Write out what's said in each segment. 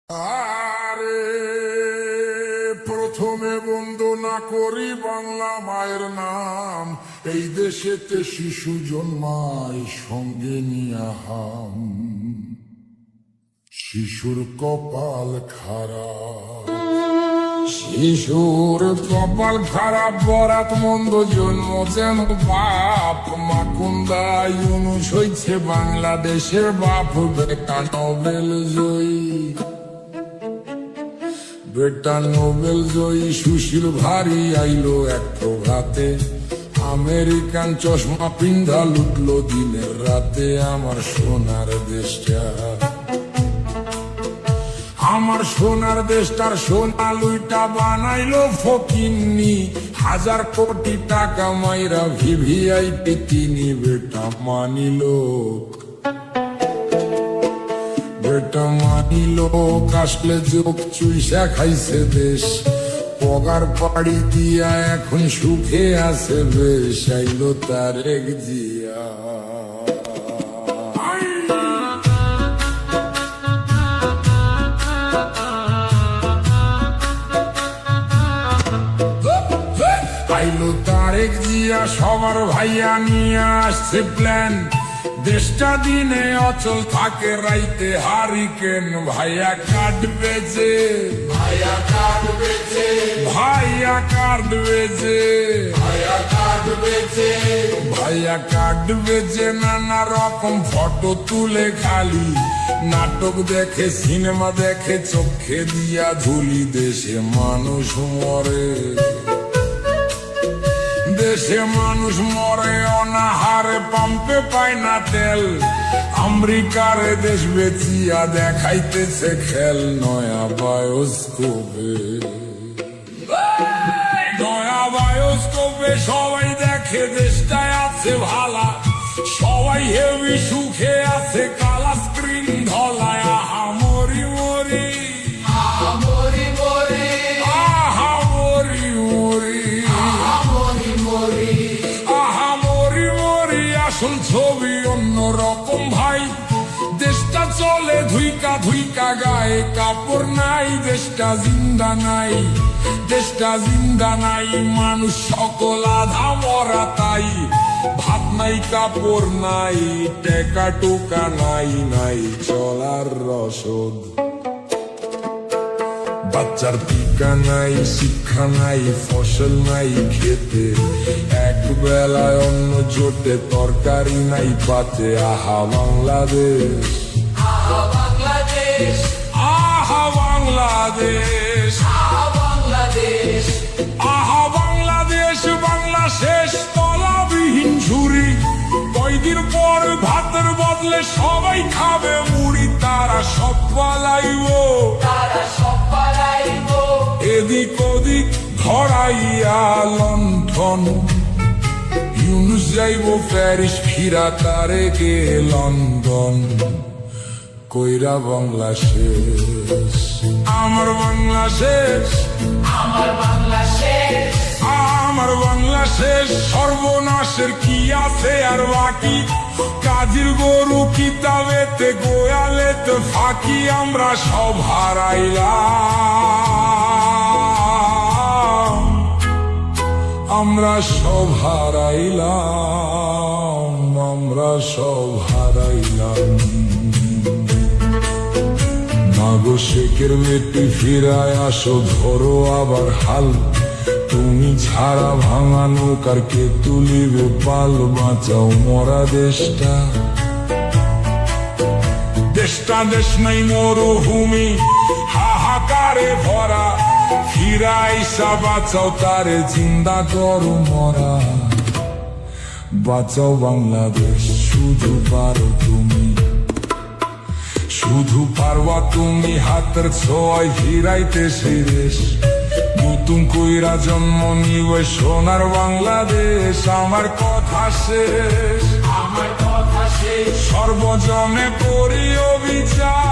আরে প্রথমে বন্দনা করি বাংলা মায়ের নাম। এই দেশেতে শিশু জন্মায় সঙ্গে নিয়াহাম। শিশুর কপাল খারাপ, শিশুর কপাল খারাপ, বরাত মন্দ জন্ম যেন বাপ। মাকুন্দা ইউনুস হইছে বাংলাদেশের বাপ। বেটা নোবেল জয়ী, বেটা নোবেল জয়ী সুশীল ভারী আইলো এক প্রভাতে। আমেরিকান চশমা পিন্ধা লুটলো দিনের রাতে আমার সোনার দেশটা। আমার সোনার দেশটার সোনা লুইটা বানাইলো ফকিন্নি। 1000 কোটি টাকা মাইরা ভিভিআইপি তিনি। বেটা মানিল, বেটা মানিল, কাশলে যোগ চুইসা খাইছে দেশ। পগার পাড়ি দিয়া এখন সুখে আছে বেশ। আইলো তারেক জিয়া, আইলো তারেক জিয়া, সবার ভাইয়া নিয়ে আসছে প্ল্যান। দেশটা দিনে অচল থাকে, রাইতে হারিকেন। ভাইয়া কাটবে যে, ভাইয়া কাটবে যে, ভাইয়া কাটবে যে, ভাইয়া কাটবে যে, ভাইয়া কাটবে যে। নানা রকম ফটো তুলে খালি, নাটক দেখে, সিনেমা দেখে, চোখে দিয়া ঝুলি। দেশে মানুষ মরে, দেশে মানুষ মরে অনাহারে, পাম্পে পায় না তেল। আমেরিকারে দেশ বেচিয়া দেখাইতেছে খেল। নয়া বায়োস্কোপে, নয়া বায়োস্কোপে সবাই দেখে দেশটায় আছে ভালা। সবাই হেভি সুখে আছে, কালা স্ক্রিন ধলায়। আহা মরি মরি, আহা মরি মরি, আহা মরি মরি, আহা মরি মরি। আসল ছবি অন্যরকম ভাই। দেশটা চলে ধুইকা ধুইকা, গায়ে কাপড় নাই। দেশটা জিন্দা নাই, দেশটা জিন্দা নাই। মানুষ সকল আধা মরা তাই। ভাত নাই, কাপড় নাই, টেকা টোকা নাই, নাই চলার রসদ। বাচ্চার টিকা নাই, শিক্ষা নাই, ফসল নাই খেতে। এক বেলায় অন্ন জোটে, তরকারি নাই পাতে। আহা বাংলাদেশ, আহা বাংলাদেশ, আহা বাংলাদেশ, আহা বাংলাদেশ, আহা বাংলাদেশ। বাংলা শেষ তলাবিহীন ঝুরি। কয়দিন পর ভাতের বদলে সবাই খাবে মুড়ি। তারা সব পালাইব, তারা সব পালাইব। এদিক ওদিক ধরাইয়া লণ্ঠন। ইউনুস যাইব প্যারিস, ফিরা তারেকে লন্ডন। কইরা বাংলা শেষ, আমার বাংলা শেষ, আমার বাংলা শেষ, আমার বাংলা শেষ। সর্বনাশের কি আছে আর বাকি? কাজীর গরু কিতাবেতে, গোয়ালেতে ফাঁকি। আমরা সব হারাইলাম, আমরা সব হারাইলাম, আমরা সব হারাইলাম। নাগো শেখের বেটি ফিরায় আসো, ধরো আবার হাল। তুমি ছাড়া ভাঙা নৌকার কে তুলিবে পাল? বাঁচাও মরা দেশটা, দেশটা দেশ নাই মরুভূমি, হাহাকারে ভরা। ফিরাইসা বাঁচাও তারে, জিন্দা করো মরা। বাঁচাও বাংলাদেশ, শুধু পারো তুমি, শুধু পারবা তুমি। হাতের ছোঁয়ায় ফিরাইতে সেই দেশ। নতুন কইরা জন্ম নিবে সোনার বাংলাদেশ। আমার কথা শেষ, আমার কথা শেষ। সর্বজনে করি অবিচার।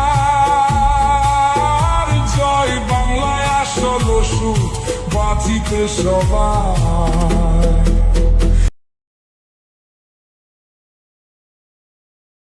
জয় বাংলায় আসল সুখ, বাঁচিতে সবাই।